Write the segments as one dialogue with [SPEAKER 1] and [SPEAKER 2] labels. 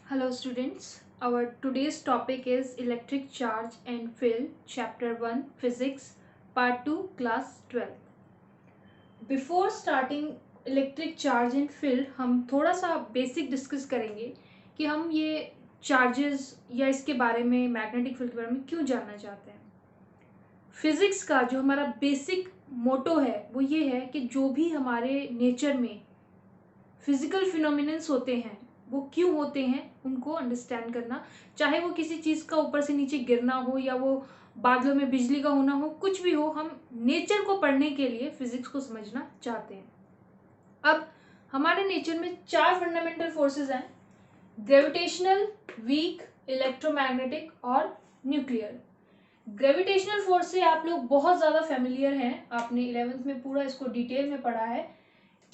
[SPEAKER 1] Hello students, our today's topic is electric charge and field, chapter 1 physics, part 2, class 12. Before starting electric charge and field, हम थोड़ा सा basic discuss करेंगे कि हम ये charges या इसके बारे में मैग्नेटिक फील्ड के बारे में क्यों जानना चाहते हैं। फिजिक्स का जो हमारा बेसिक मोटो है वो ये है कि जो भी हमारे नेचर में फिजिकल फिनोमिनन्स होते हैं वो क्यों होते हैं उनको अंडरस्टैंड करना, चाहे वो किसी चीज का ऊपर से नीचे गिरना हो या वो बादलों में बिजली का होना हो, कुछ भी हो, हम नेचर को पढ़ने के लिए फिजिक्स को समझना चाहते हैं। अब हमारे नेचर में चार फंडामेंटल फोर्सेस हैं: ग्रेविटेशनल, वीक, इलेक्ट्रोमैग्नेटिक और न्यूक्लियर। ग्रेविटेशनल फोर्स से आप लोग बहुत ज्यादा फेमिलियर हैं, आपने 11th में पूरा इसको डिटेल में पढ़ा है।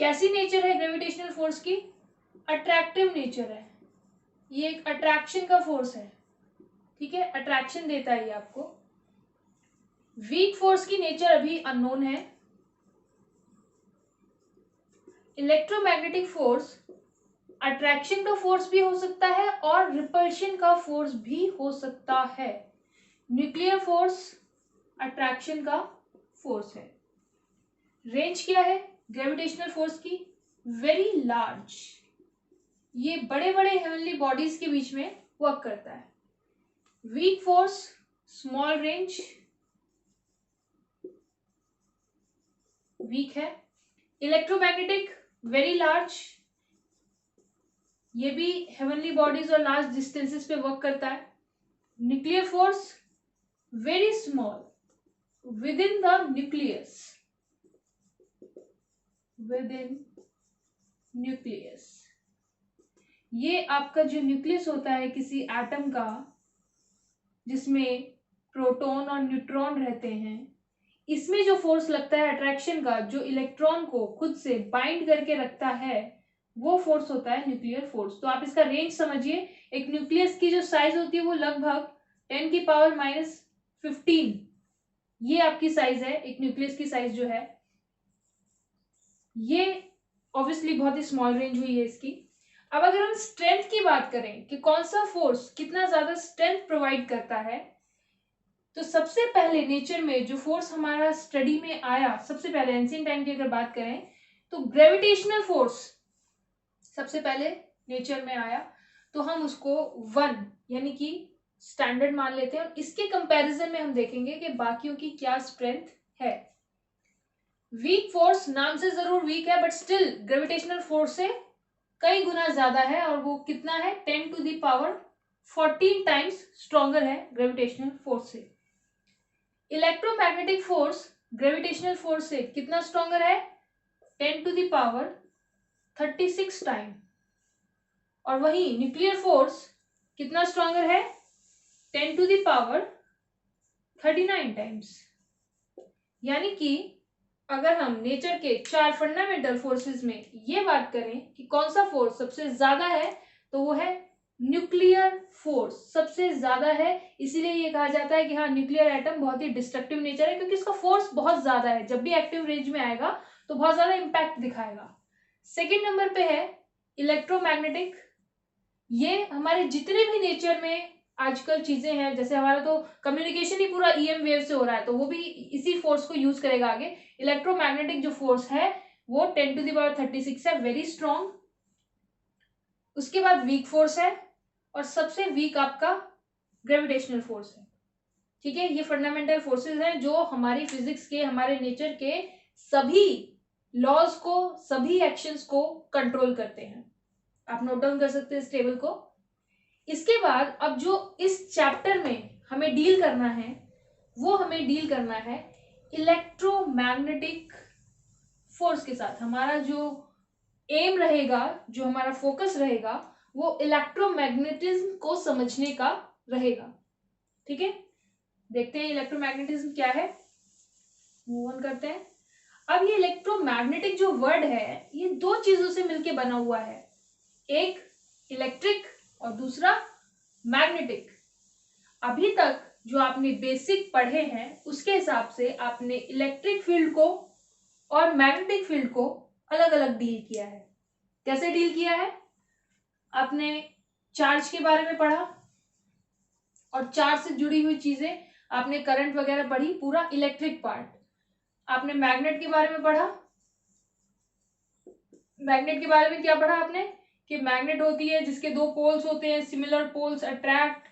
[SPEAKER 1] कैसी नेचर है ग्रेविटेशनल फोर्स की? अट्रैक्टिव नेचर है, ये एक अट्रैक्शन का फोर्स है, ठीक है, अट्रैक्शन देता है ये आपको। वीक फोर्स की नेचर अभी अननोन है। इलेक्ट्रोमैग्नेटिक फोर्स अट्रैक्शन का फोर्स भी हो सकता है और रिपल्शन का फोर्स भी हो सकता है। न्यूक्लियर फोर्स अट्रैक्शन का फोर्स है। रेंज क्या है ग्रेविटेशनल फोर्स की? वेरी लार्ज, ये बड़े बड़े हेवनली बॉडीज के बीच में वर्क करता है। Weak force small range, weak है। इलेक्ट्रोमैग्नेटिक वेरी लार्ज, ये भी हेवनली बॉडीज और लार्ज डिस्टेंसेस पे वर्क करता है। Nuclear force very small within the nucleus, within nucleus. ये आपका जो न्यूक्लियस होता है किसी एटम का, जिसमें प्रोटॉन और न्यूट्रॉन रहते हैं, इसमें जो फोर्स लगता है अट्रैक्शन का, जो इलेक्ट्रॉन को खुद से बाइंड करके रखता है, वो फोर्स होता है न्यूक्लियर फोर्स। तो आप इसका रेंज समझिए। एक न्यूक्लियस की जो साइज होती है वो लगभग 10⁻⁻15, ये आपकी साइज है, एक न्यूक्लियस की साइज जो है। ये ऑब्वियसली बहुत ही स्मॉल रेंज हुई है इसकी। अब अगर हम स्ट्रेंथ की बात करें कि कौन सा फोर्स कितना ज्यादा स्ट्रेंथ प्रोवाइड करता है, तो सबसे पहले नेचर में जो फोर्स हमारा स्टडी में आया, सबसे पहले एंशिएंट टाइम की अगर बात करें तो ग्रेविटेशनल फोर्स सबसे पहले नेचर में आया, तो हम उसको 1 यानी कि स्टैंडर्ड मान लेते हैं और इसके कंपैरिजन में हम देखेंगे कि बाकियों की क्या स्ट्रेंथ है। वीक फोर्स नाम से जरूर वीक है, बट स्टिल ग्रेविटेशनल फोर्स से कई गुना ज्यादा है, और वो कितना है? 10⁻14 टाइम्स स्ट्रॉन्गर है ग्रेविटेशनल फोर्स से। इलेक्ट्रोमैग्नेटिक फोर्स ग्रेविटेशनल फोर्स से कितना स्ट्रॉन्गर है? 10⁻36 टाइम। और वही न्यूक्लियर फोर्स कितना स्ट्रॉन्गर है? 10⁻39 टाइम्स। यानी कि अगर हम नेचर के चार फंडामेंटल फोर्सेस में ये बात करें कि कौन सा फोर्स सबसे ज्यादा है, तो वो है न्यूक्लियर फोर्स सबसे ज्यादा है। इसीलिए ये कहा जाता है कि हाँ, न्यूक्लियर एटम बहुत ही डिस्ट्रक्टिव नेचर है, क्योंकि इसका फोर्स बहुत ज्यादा है। जब भी एक्टिव रेंज में आएगा तो बहुत ज्यादा इंपैक्ट दिखाएगा। सेकेंड नंबर पे है इलेक्ट्रोमैग्नेटिक। ये हमारे जितने भी नेचर में आजकल चीजें हैं, जैसे हमारा तो कम्युनिकेशन ही पूरा ईएम वेव से हो रहा है, तो वो भी इसी फोर्स को यूज करेगा आगे। इलेक्ट्रोमैग्नेटिक जो फोर्स है वो 10⁻36 है, वेरी स्ट्रॉन्ग। उसके बाद वीक फोर्स है, और सबसे वीक आपका ग्रेविटेशनल फोर्स है। ठीक है, ये फंडामेंटल फोर्सेस हैं जो हमारी फिजिक्स के, हमारे नेचर के सभी लॉज को, सभी एक्शंस को कंट्रोल करते हैं। आप नोट डाउन कर सकते हैं इस टेबल को। इसके बाद अब जो इस चैप्टर में हमें डील करना है, वो हमें डील करना है इलेक्ट्रोमैग्नेटिक फोर्स के साथ। हमारा जो एम रहेगा, जो हमारा फोकस रहेगा, वो इलेक्ट्रोमैग्नेटिज्म को समझने का रहेगा। ठीक है, देखते हैं इलेक्ट्रोमैग्नेटिज्म क्या है, मूव ऑन करते हैं। अब ये इलेक्ट्रोमैग्नेटिक जो वर्ड है, ये दो चीजों से मिलके बना हुआ है, एक इलेक्ट्रिक और दूसरा मैग्नेटिक। अभी तक जो आपने बेसिक पढ़े हैं उसके हिसाब से आपने इलेक्ट्रिक फील्ड को और मैग्नेटिक फील्ड को अलग अलग डील किया है। कैसे डील किया है? आपने चार्ज के बारे में पढ़ा और चार्ज से जुड़ी हुई चीजें आपने करंट वगैरह पढ़ी, पूरा इलेक्ट्रिक पार्ट। आपने मैग्नेट के बारे में पढ़ा, मैग्नेट के बारे में क्या पढ़ा आपने कि मैग्नेट होती है जिसके दो पोल्स होते हैं, similar poles attract,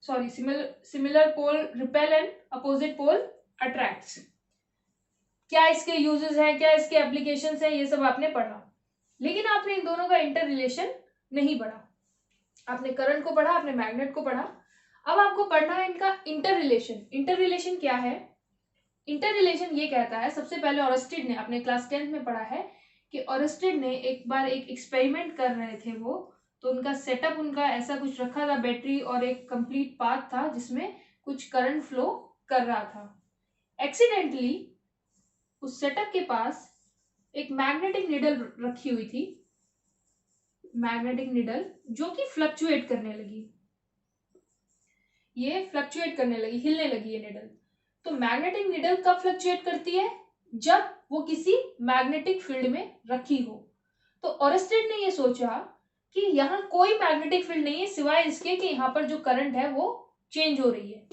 [SPEAKER 1] sorry similar pole repel and opposite pole attracts. क्या इसके यूजेस हैं, क्या इसके एप्लीकेशंस हैं, ये सब आपने पढ़ा। लेकिन आपने इन दोनों का इंटर रिलेशन नहीं पढ़ा। आपने करंट को पढ़ा, आपने मैग्नेट को पढ़ा, अब आपको पढ़ना है इनका इंटर रिलेशन। इंटर रिलेशन क्या है? इंटर रिलेशन ये कहता है, सबसे पहले ऑरस्टेड ने, आपने क्लास 10th में पढ़ा है कि ऑरस्टेड ने एक बार एक एक्सपेरिमेंट कर रहे थे वो, तो उनका सेटअप उनका ऐसा कुछ रखा था, बैटरी और एक कंप्लीट पाथ था जिसमें कुछ करंट फ्लो कर रहा था। एक्सीडेंटली उस सेटअप के पास एक मैग्नेटिक निडल रखी हुई थी, मैग्नेटिक निडल, जो कि फ्लक्चुएट करने लगी, ये फ्लक्चुएट करने लगी, हिलने लगी ये निडल। तो मैग्नेटिक निडल कब फ्लक्चुएट करती है? जब वो किसी मैग्नेटिक फील्ड में रखी हो। तो ऑरस्टेड ने ये सोचा कि यहाँ कोई मैग्नेटिक फील्ड नहीं है सिवाय इसके कि यहाँ पर जो करंट है वो चेंज हो रही है।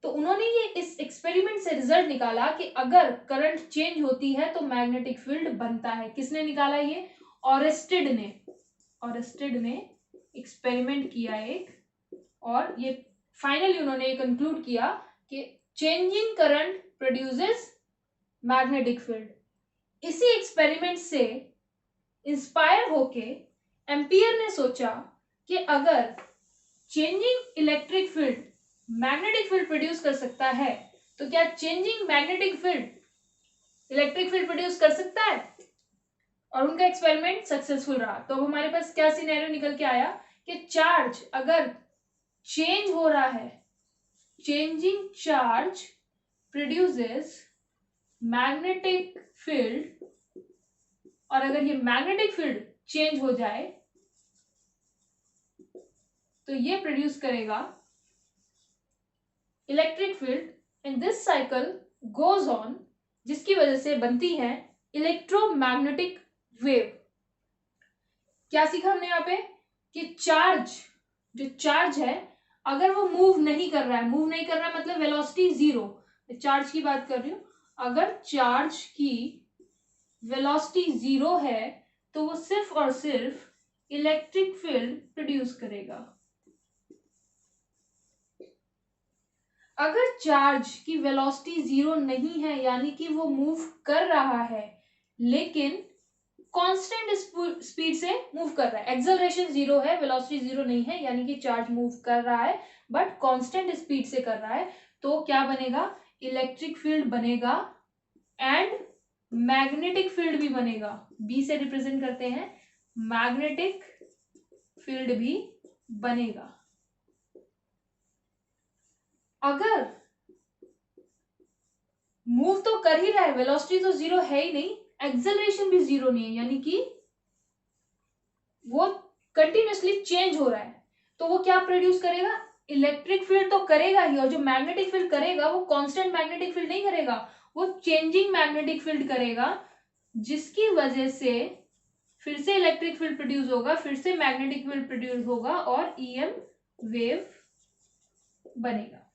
[SPEAKER 1] तो उन्होंने ये इस एक्सपेरिमेंट से रिजल्ट निकाला कि अगर करंट चेंज होती है तो मैग्नेटिक फील्ड बनता है। किसने निकाला ये? ऑरस्टेड ने। ऑरस्टेड ने एक्सपेरिमेंट किया एक, और ये फाइनली उन्होंने ये कंक्लूड किया कि changing current produces magnetic field. इसी एक्सपेरिमेंट से इंस्पायर होके एम्पियर ने सोचा कि अगर changing electric field magnetic field produce कर सकता है तो क्या changing magnetic field electric field produce कर सकता है? और उनका एक्सपेरिमेंट सक्सेसफुल रहा। तो अब हमारे पास क्या सिनेरियो निकल के आया कि चार्ज अगर चेंज हो रहा है, changing charge produces magnetic field, और अगर ये मैग्नेटिक फील्ड चेंज हो जाए तो ये प्रोड्यूस करेगा electric field, and this cycle goes on, जिसकी वजह से बनती है इलेक्ट्रोमैग्नेटिक वेव। क्या सीखा हमने यहाँ पे कि चार्ज, जो चार्ज है अगर वो मूव नहीं कर रहा है, मूव नहीं कर रहा है मतलब वेलोसिटी जीरो, चार्ज की बात कर रही हूं, अगर चार्ज की वेलोसिटी जीरो है तो वो सिर्फ और सिर्फ इलेक्ट्रिक फील्ड प्रोड्यूस करेगा। अगर चार्ज की वेलोसिटी जीरो नहीं है, यानी कि वो मूव कर रहा है लेकिन कांस्टेंट स्पीड से मूव कर रहा है, एक्सेलरेशन जीरो है, वेलोसिटी जीरो नहीं है, यानी कि चार्ज मूव कर रहा है बट कांस्टेंट स्पीड से कर रहा है, तो क्या बनेगा? इलेक्ट्रिक फील्ड बनेगा एंड मैग्नेटिक फील्ड भी बनेगा। बी से रिप्रेजेंट करते हैं, मैग्नेटिक फील्ड भी बनेगा। अगर मूव तो कर ही रहा है, वेलोसिटी तो जीरो है ही नहीं, एक्सेलरेशन भी जीरो नहीं है, यानी कि वो कंटिन्यूअसली चेंज हो रहा है, तो वो क्या प्रोड्यूस करेगा? इलेक्ट्रिक फील्ड तो करेगा ही, और जो मैग्नेटिक फील्ड करेगा वो कांस्टेंट मैग्नेटिक फील्ड नहीं करेगा, वो चेंजिंग मैग्नेटिक फील्ड करेगा, जिसकी वजह से फिर से इलेक्ट्रिक फील्ड प्रोड्यूस होगा, फिर से मैग्नेटिक फील्ड प्रोड्यूस होगा और ईएम वेव बनेगा।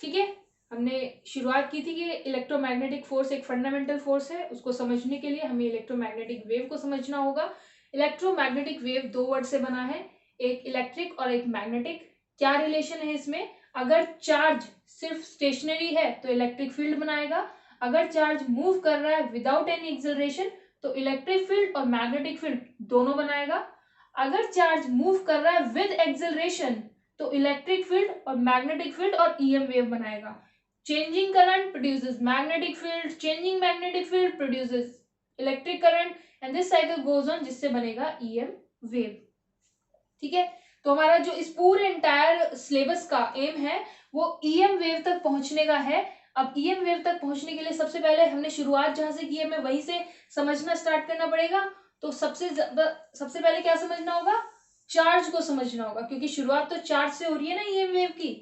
[SPEAKER 1] ठीक है, हमने शुरुआत की थी कि इलेक्ट्रोमैग्नेटिक फोर्स एक फंडामेंटल फोर्स है, उसको समझने के लिए हमें इलेक्ट्रोमैग्नेटिक वेव को समझना होगा। इलेक्ट्रोमैग्नेटिक वेव दो वर्ड से बना है, एक इलेक्ट्रिक और एक मैग्नेटिक। क्या रिलेशन है इसमें? अगर चार्ज सिर्फ स्टेशनरी है तो इलेक्ट्रिक फील्ड बनाएगा, अगर चार्ज मूव कर रहा है विदाउट एनी एक्सेलरेशन तो इलेक्ट्रिक फील्ड और मैग्नेटिक फील्ड दोनों बनाएगा, अगर चार्ज मूव कर रहा है विद एक्सेलरेशन तो इलेक्ट्रिक फील्ड और मैग्नेटिक फील्ड और ईएम वेव बनाएगा। Changing current produces magnetic field, changing magnetic field produces electric current, and this cycle goes on, जिससे बनेगा ईएम वेव। ठीक है, तो हमारा जो इस पूरे एंटायर सिलेबस का एम है वो ईएम वेव तक पहुंचने का है। अब ईएम वेव तक पहुंचने के लिए सबसे पहले हमने शुरुआत जहां से की है, हमें वहीं से समझना स्टार्ट करना पड़ेगा। तो सबसे पहले क्या समझना होगा? चार्ज को समझना होगा, क्योंकि शुरुआत तो चार्ज से हो रही है ना ईएम वेव की।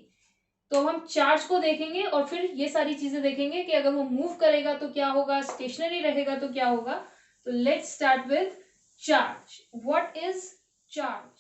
[SPEAKER 1] तो हम चार्ज को देखेंगे और फिर ये सारी चीजें देखेंगे कि अगर वो मूव करेगा तो क्या होगा, स्टेशनरी रहेगा तो क्या होगा। तो let's start with charge. What is charge?